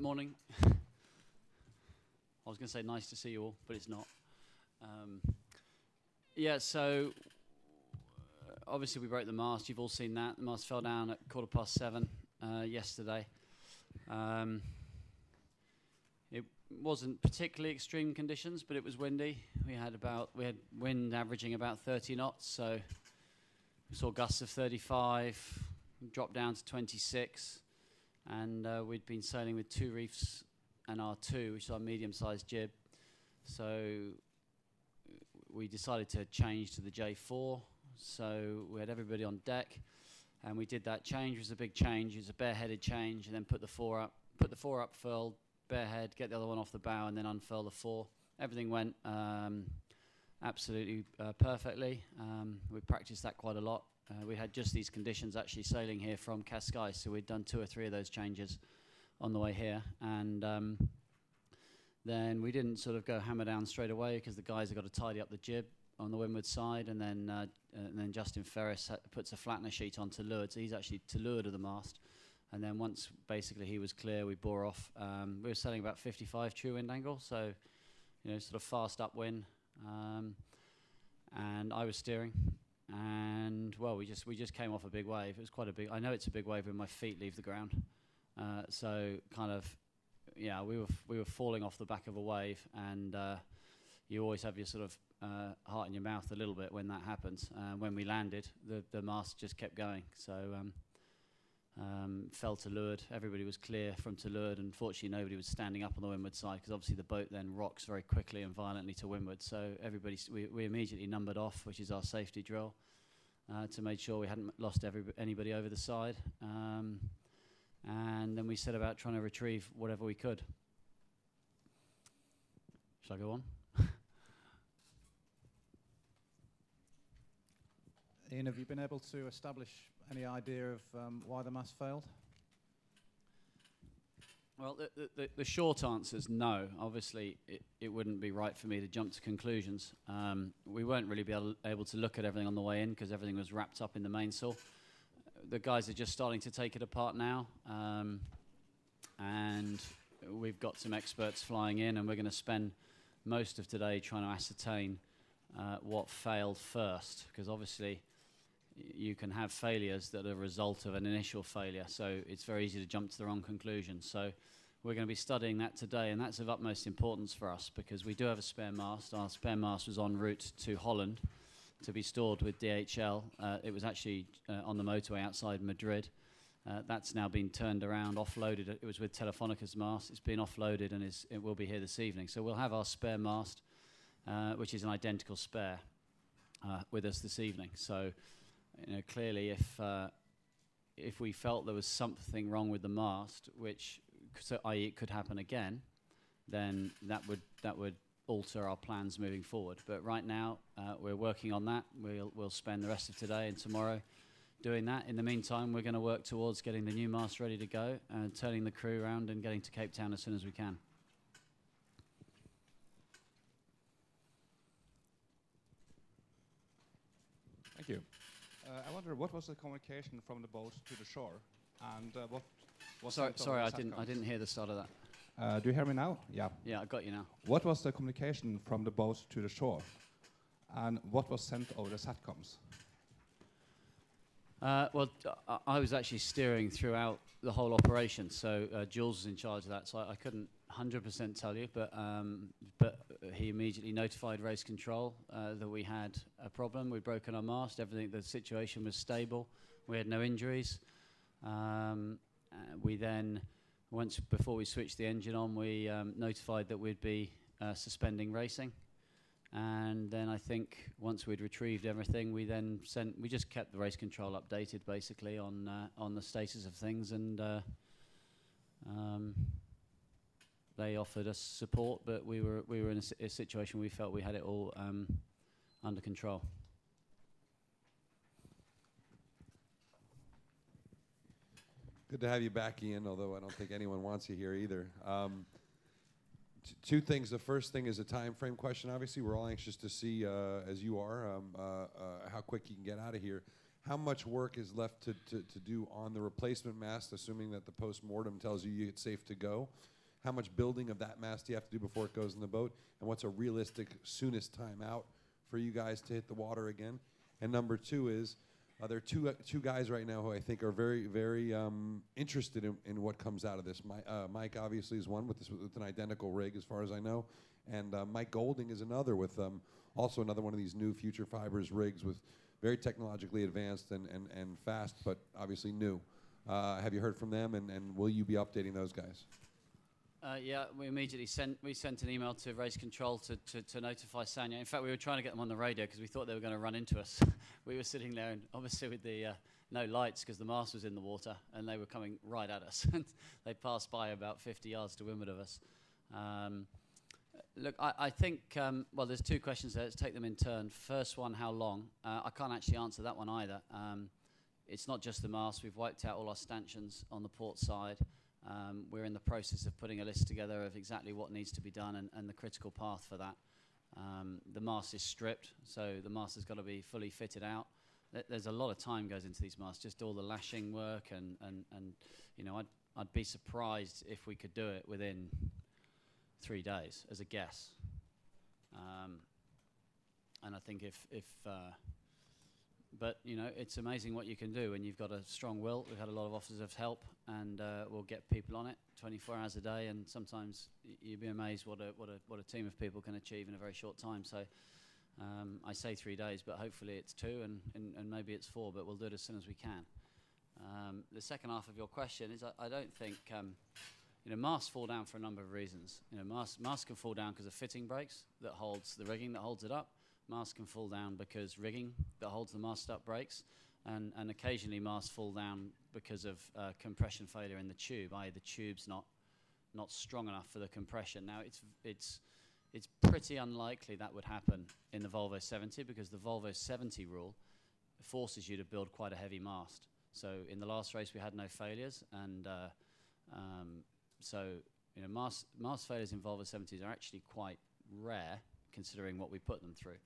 Morning. I was going to say nice to see you all, but it's not. Yeah, so obviously we broke the mast. You've all seen that. The mast fell down at 7:15 yesterday. It wasn't particularly extreme conditions, but it was windy. We had wind averaging about 30 knots, so we saw gusts of 35, dropped down to 26. And we'd been sailing with 2 reefs and R2, which is our medium-sized jib. So we decided to change to the J4. So we had everybody on deck, and we did that change. It was a big change. It was a bare-headed change, and then put the 4 up. Put the 4 up, furl, bare head, get the other one off the bow, and then unfurl the 4. Everything went absolutely perfectly. We practiced that quite a lot. We had just these conditions actually sailing here from Cascais, so we'd done 2 or 3 of those changes on the way here, and then we didn't sort of go hammer down straight away because the guys have got to tidy up the jib on the windward side, and then Justin Ferris puts a flattener sheet on to leeward, so he's actually to leeward of the mast, and then once basically he was clear, we bore off. We were sailing about 55 true wind angle, so sort of fast upwind, and I was steering. And well, we just came off a big wave. It was quite a big. I know it's a big wave when my feet leave the ground. So kind of, yeah, we were falling off the back of a wave, and you always have your sort of heart in your mouth a little bit when that happens. When we landed, the mast just kept going. So fell to leeward. Everybody was clear from to leeward, and fortunately nobody was standing up on the windward side because obviously the boat then rocks very quickly and violently to windward. So we immediately numbered off, which is our safety drill, to make sure we hadn't lost anybody over the side. And then we set about trying to retrieve whatever we could. Shall I go on? Ian, have you been able to establish any idea of why the mast failed? Well, the short answer is no. Obviously, it wouldn't be right for me to jump to conclusions. We won't really be able to look at everything on the way in because everything was wrapped up in the mainsail. The guys are just starting to take it apart now, and we've got some experts flying in, and we're going to spend most of today trying to ascertain what failed first, because obviously you can have failures that are a result of an initial failure, so it's very easy to jump to the wrong conclusion. So we're going to be studying that today, and that's of utmost importance for us because we do have a spare mast. Our spare mast was en route to Holland to be stored with DHL. It was actually on the motorway outside Madrid. That's now been turned around, offloaded. It was with Telefónica's mast. It's been offloaded, and it will be here this evening. So we'll have our spare mast, which is an identical spare, with us this evening. So clearly, if we felt there was something wrong with the mast, which, i.e., it could happen again, then that would alter our plans moving forward. But right now, we're working on that. We'll spend the rest of today and tomorrow doing that. In the meantime, we're going to work towards getting the new mast ready to go and turning the crew around and getting to Cape Town as soon as we can. Thank you. I wonder what was the communication from the boat to the shore, and what was sorry, I didn't hear the start of that. Do you hear me now? Yeah. Yeah, I got you now. What was the communication from the boat to the shore, and what was sent over the satcoms? Well, I was actually steering throughout the whole operation, so Jules was in charge of that, so I couldn't 100% tell you, but he immediately notified race control that we had a problem. We'd broken our mast. The situation was stable. We had no injuries. We then, before we switched the engine on, we notified that we'd be suspending racing. And then I think once we'd retrieved everything, we just kept the race control updated basically on the status of things, and they offered us support, but we were in a situation where we felt we had it all under control. Good to have you back, Ian, although I don't think anyone wants you here either. Two things. The first thing is a time frame question. Obviously, we're all anxious to see, as you are, how quick you can get out of here. How much work is left to do on the replacement mast, assuming that the post-mortem tells you it's safe to go? How much building of that mast do you have to do before it goes in the boat? And what's a realistic soonest time out for you guys to hit the water again? And number two is, there are two guys right now who I think are very, very interested in what comes out of this. Mike obviously is one with an identical rig, as far as I know, and Mike Golding is another with also another one of these new Future Fibers rigs with very technologically advanced and fast, but obviously new. Have you heard from them, and will you be updating those guys? Yeah, we immediately sent an email to Race Control to notify Sanya. In fact, we were trying to get them on the radio because we thought they were going to run into us. We were sitting there, and obviously with the no lights because the mast was in the water, and they were coming right at us. They passed by about 50 yards to windward of us. Look, I think, well, there's two questions there. Let's take them in turn. First one, how long? I can't actually answer that one either. It's not just the mast. We've wiped out all our stanchions on the port side. We're in the process of putting a list together of exactly what needs to be done and the critical path for that. The mast is stripped, so the mast has got to be fully fitted out. There's a lot of time goes into these masts, just all the lashing work, and you know, I'd be surprised if we could do it within 3 days, as a guess. And I think but you know, it's amazing what you can do when you've got a strong will. We've had a lot of offers of help, and we'll get people on it 24 hours a day. And sometimes you'd be amazed what a team of people can achieve in a very short time. So I say 3 days, but hopefully it's 2, and maybe it's 4. But we'll do it as soon as we can. The second half of your question is, I don't think you know, masts fall down for a number of reasons. You know, masts can fall down because of fitting breaks that holds the rigging that holds it up. Masts can fall down because rigging that holds the mast up breaks, and occasionally masts fall down because of compression failure in the tube, i.e. the tube's not strong enough for the compression. Now it's pretty unlikely that would happen in the Volvo 70 because the Volvo 70 rule forces you to build quite a heavy mast. So in the last race we had no failures, and so you know, mast failures in Volvo 70s are actually quite rare considering what we put them through.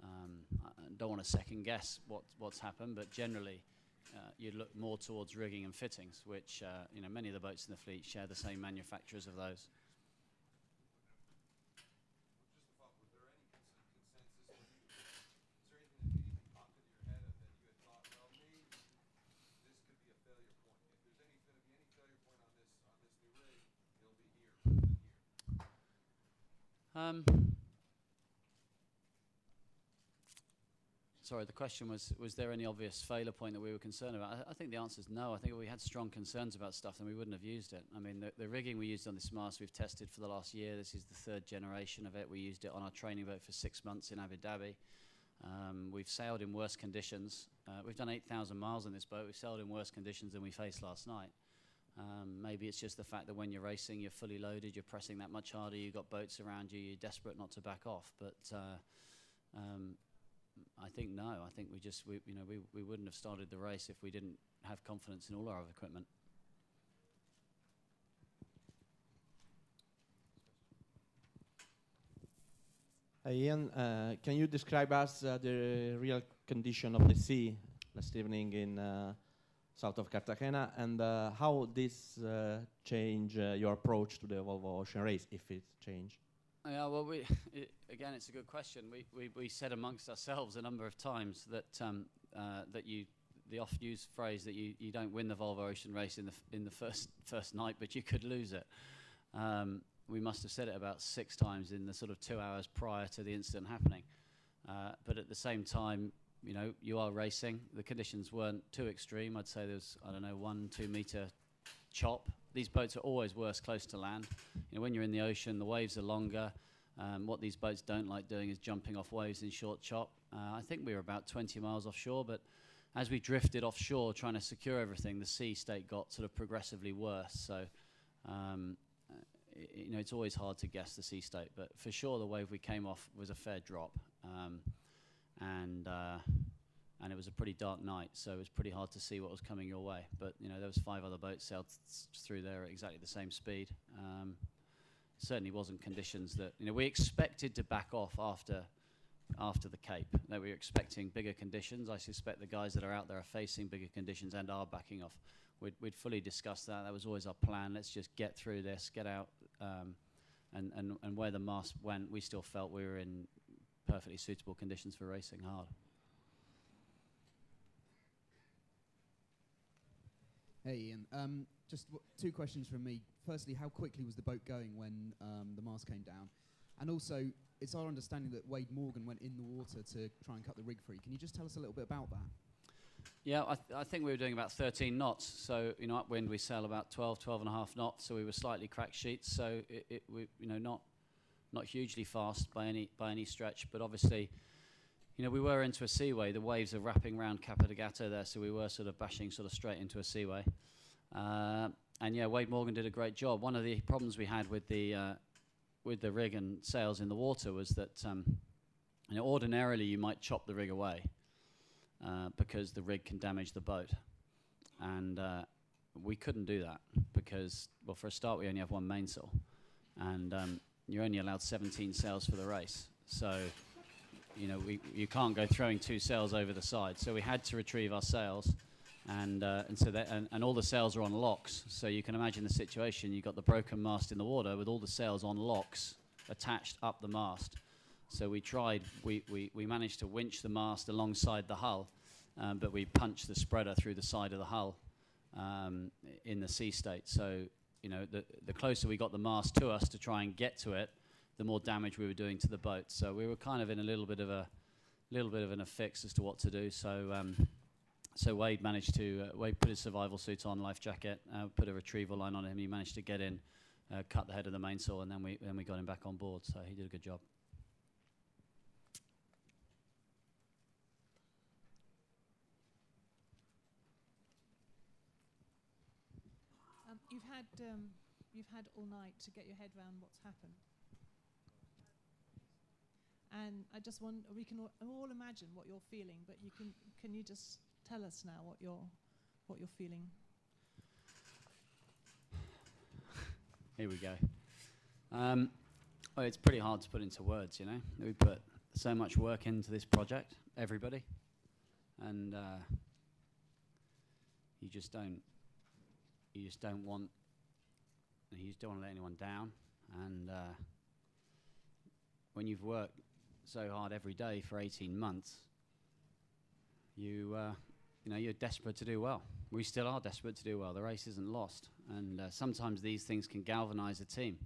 I don't want to second guess what's happened, but generally you'd look more towards rigging and fittings, which you know, many of the boats in the fleet share the same manufacturers of those. Sorry, the question was there any obvious failure point that we were concerned about? I think the answer is no. I think if we had strong concerns about stuff, then we wouldn't have used it. I mean, the rigging we used on this mast we've tested for the last year. This is the 3rd generation of it. We used it on our training boat for 6 months in Abu Dhabi. We've sailed in worse conditions. We've done 8,000 miles on this boat. We've sailed in worse conditions than we faced last night. Maybe it's just the fact that when you're racing, you're fully loaded, you're pressing that much harder, you've got boats around you, you're desperate not to back off. But I think no. I think we wouldn't have started the race if we didn't have confidence in all our equipment. Ian, can you describe us the real condition of the sea last evening in south of Cartagena, and how this change your approach to the Volvo Ocean Race, if it changed? Yeah, well, again, it's a good question. We said amongst ourselves a number of times that the oft-used phrase that you don't win the Volvo Ocean Race in the first night, but you could lose it. We must have said it about 6 times in the sort of 2 hours prior to the incident happening. But at the same time, you know, you are racing. The conditions weren't too extreme. I'd say there's, I don't know, 1-2 meter chop. These boats are always worse close to land. You know, when you're in the ocean, the waves are longer. What these boats don't like doing is jumping off waves in short chop. I think we were about 20 miles offshore, but as we drifted offshore trying to secure everything, the sea state got sort of progressively worse. So, you know, it's always hard to guess the sea state, but for sure the wave we came off was a fair drop. And it was a pretty dark night, so it was pretty hard to see what was coming your way. But you know, there was 5 other boats sailed through there at exactly the same speed. Certainly wasn't conditions that, you know, we expected to back off after the Cape. That we were expecting bigger conditions. I suspect the guys that are out there are facing bigger conditions and are backing off. We'd fully discussed that. That was always our plan. Let's just get through this, get out and where the mast went, we still felt we were in perfectly suitable conditions for racing hard. Hey Ian, just two questions from me. Firstly, how quickly was the boat going when the mast came down? And also, it's our understanding that Wade Morgan went in the water to try and cut the rig free. Can you just tell us a little bit about that? Yeah, I think we were doing about 13 knots. So, you know, upwind we sail about 12 and a half knots. So we were slightly cracked sheets. So we, you know, not hugely fast by any stretch. But obviously, you know, we were into a seaway. The waves are wrapping around Capo di Gatto there. So we were sort of bashing sort of straight into a seaway. And yeah, Wade Morgan did a great job. One of the problems we had with the rig and sails in the water was that, you know, ordinarily you might chop the rig away. Because the rig can damage the boat. And we couldn't do that because, well, for a start, we only have one mainsail. And you're only allowed 17 sails for the race. So, you know, you can't go throwing 2 sails over the side. So we had to retrieve our sails. And all the sails are on locks. So you can imagine the situation. You've got the broken mast in the water with all the sails on locks attached up the mast. So we managed to winch the mast alongside the hull, but we punched the spreader through the side of the hull in the sea state. So, you know, the closer we got the mast to us to try and get to it, the more damage we were doing to the boat. So we were kind of in a little bit of an fix as to what to do. So so Wade managed to Wade put his survival suit on, life jacket, put a retrieval line on him. He managed to get in, cut the head of the mainsail, and then we got him back on board. So he did a good job. You've had all night to get your head around what's happened, and I just want we can all imagine what you're feeling. But can you just tell us now what you're feeling? Here we go. Well, it's pretty hard to put into words, you know. We put so much work into this project, everybody, and you just don't want to let anyone down. And when you've worked so hard every day for 18 months, you know, you're desperate to do well. We still are desperate to do well. The race isn't lost, and sometimes these things can galvanize a team.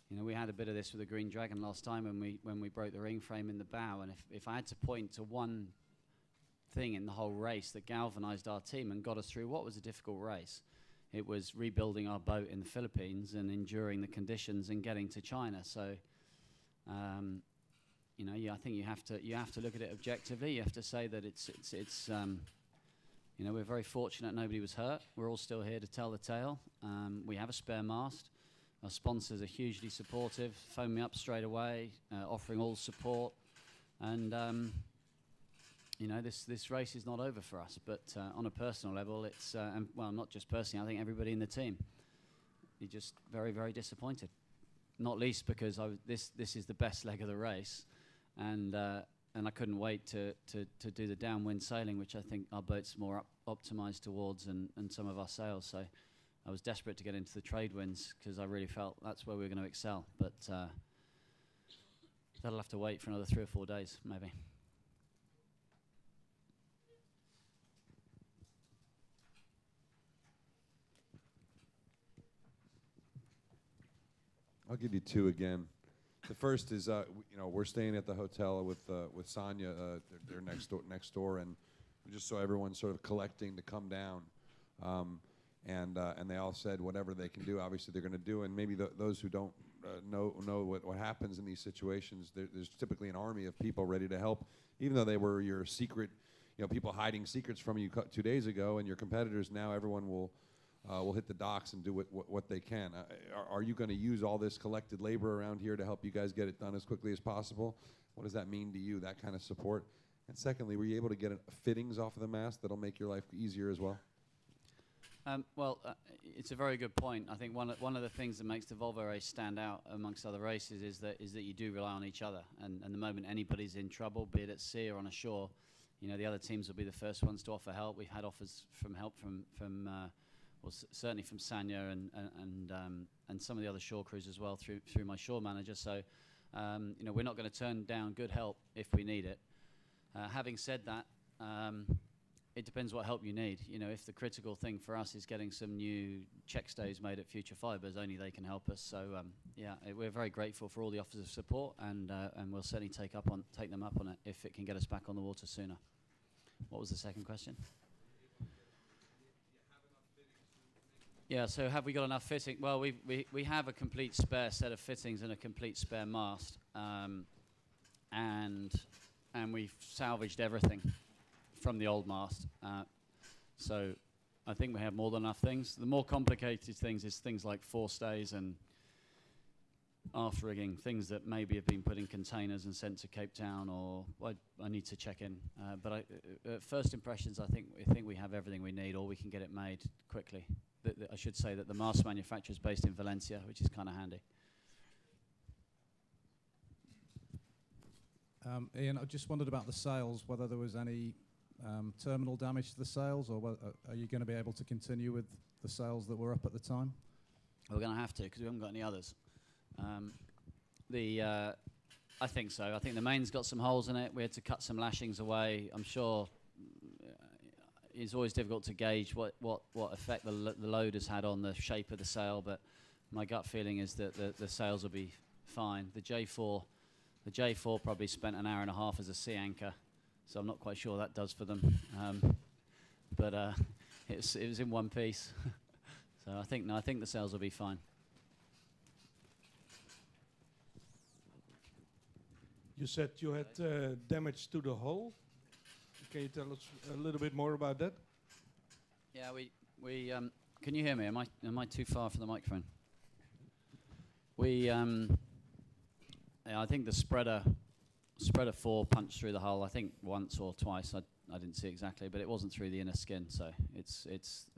You know, we had a bit of this with the Green Dragon last time when we broke the ring frame in the bow, and if I had to point to one thing in the whole race that galvanized our team and got us through what was a difficult race, it was rebuilding our boat in the Philippines and enduring the conditions and getting to China. So, you know, I think you have to look at it objectively. You have to say that it's you know, we're very fortunate nobody was hurt. We're all still here to tell the tale. We have a spare mast. Our sponsors are hugely supportive, phoned me up straight away, offering all support. And, you know, this race is not over for us. But on a personal level, it's, well, not just personally, I think everybody in the team, you're just very, very disappointed. Not least because this is the best leg of the race. And I couldn't wait to do the downwind sailing, which I think our boat's more optimized towards and some of our sails. So I was desperate to get into the trade winds because I really felt that's where we were going to excel. But that'll have to wait for another 3 or 4 days, maybe. I'll give you 2 again. The first is, you know, we're staying at the hotel with Sonia. They're next door, and just so everyone's sort of collecting to come down, and they all said whatever they can do, obviously they're going to do. And maybe those who don't know what happens in these situations, there's typically an army of people ready to help, even though they were your secret, you know, people hiding secrets from you 2 days ago, and your competitors. Now everyone will hit the docks and do what they can. Are you going to use all this collected labor around here to help you guys get it done as quickly as possible? What does that mean to you, that kind of support? And secondly, were you able to get fittings off of the mast that'll make your life easier as well? Well, it's a very good point. I think one of the things that makes the Volvo race stand out amongst other races is that you do rely on each other. And the moment anybody's in trouble, be it at sea or on a shore, you know, the other teams will be the first ones to offer help. We've had offers from help from or certainly from Sanya and some of the other shore crews as well through my shore manager. So you know, we're not going to turn down good help if we need it. Having said that, it depends what help you need. You know, if the critical thing for us is getting some new check stays made at Future Fibres, only they can help us. So yeah, we're very grateful for all the offers of support, and we'll certainly take them up on it if it can get us back on the water sooner. What was the second question? Yeah, so have we got enough fitting? Well, we have a complete spare set of fittings and a complete spare mast, and we've salvaged everything from the old mast. So I think we have more than enough things. The more complicated things is things like forestays and aft rigging, things that maybe have been put in containers and sent to Cape Town, or I need to check in. But at first impressions, I think we have everything we need, or we can get it made quickly. I should say that the mast manufacturer is based in Valencia, which is kind of handy. Ian, I just wondered about the sails, whether there was any terminal damage to the sails, or are you going to be able to continue with the sails that were up at the time? We're going to have to, because we haven't got any others. I think so. I think the main's got some holes in it. We had to cut some lashings away. I'm sure it's always difficult to gauge what effect the load has had on the shape of the sail, but my gut feeling is that the sails will be fine. The J4 probably spent an hour and a half as a sea anchor, so I'm not quite sure what that does for them. But it was in one piece. So I think the sails will be fine. You said you had damage to the hull. Can you tell us a little bit more about that? Yeah, we can you hear me? Am I too far from the microphone? Yeah, I think the spreader 4 punched through the hull. I think once or twice. I didn't see exactly, but it wasn't through the inner skin. So it's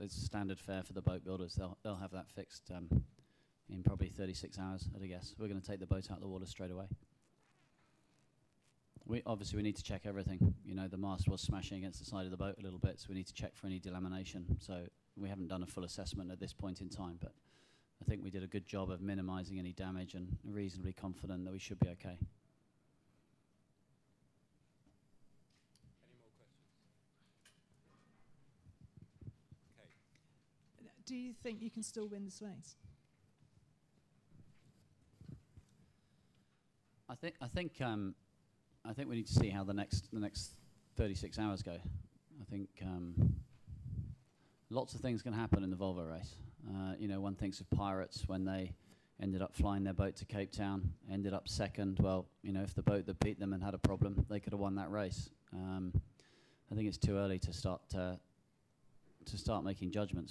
standard fare for the boat builders. They'll have that fixed in probably 36 hours, I'd guess. We're going to take the boat out of the water straight away. Obviously we need to check everything. You know, the mast was smashing against the side of the boat a little bit, so we need to check for any delamination. So we haven't done a full assessment at this point in time, but I think we did a good job of minimizing any damage and reasonably confident that we should be okay. Any more questions? Okay. Do you think you can still win this race? I think we need to see how the next 36 hours go. I think lots of things can happen in the Volvo race. You know, one thinks of Pirates when they ended up flying their boat to Cape Town, ended up second. Well, you know, if the boat that beat them had had a problem, they could have won that race. I think it's too early to start making judgments.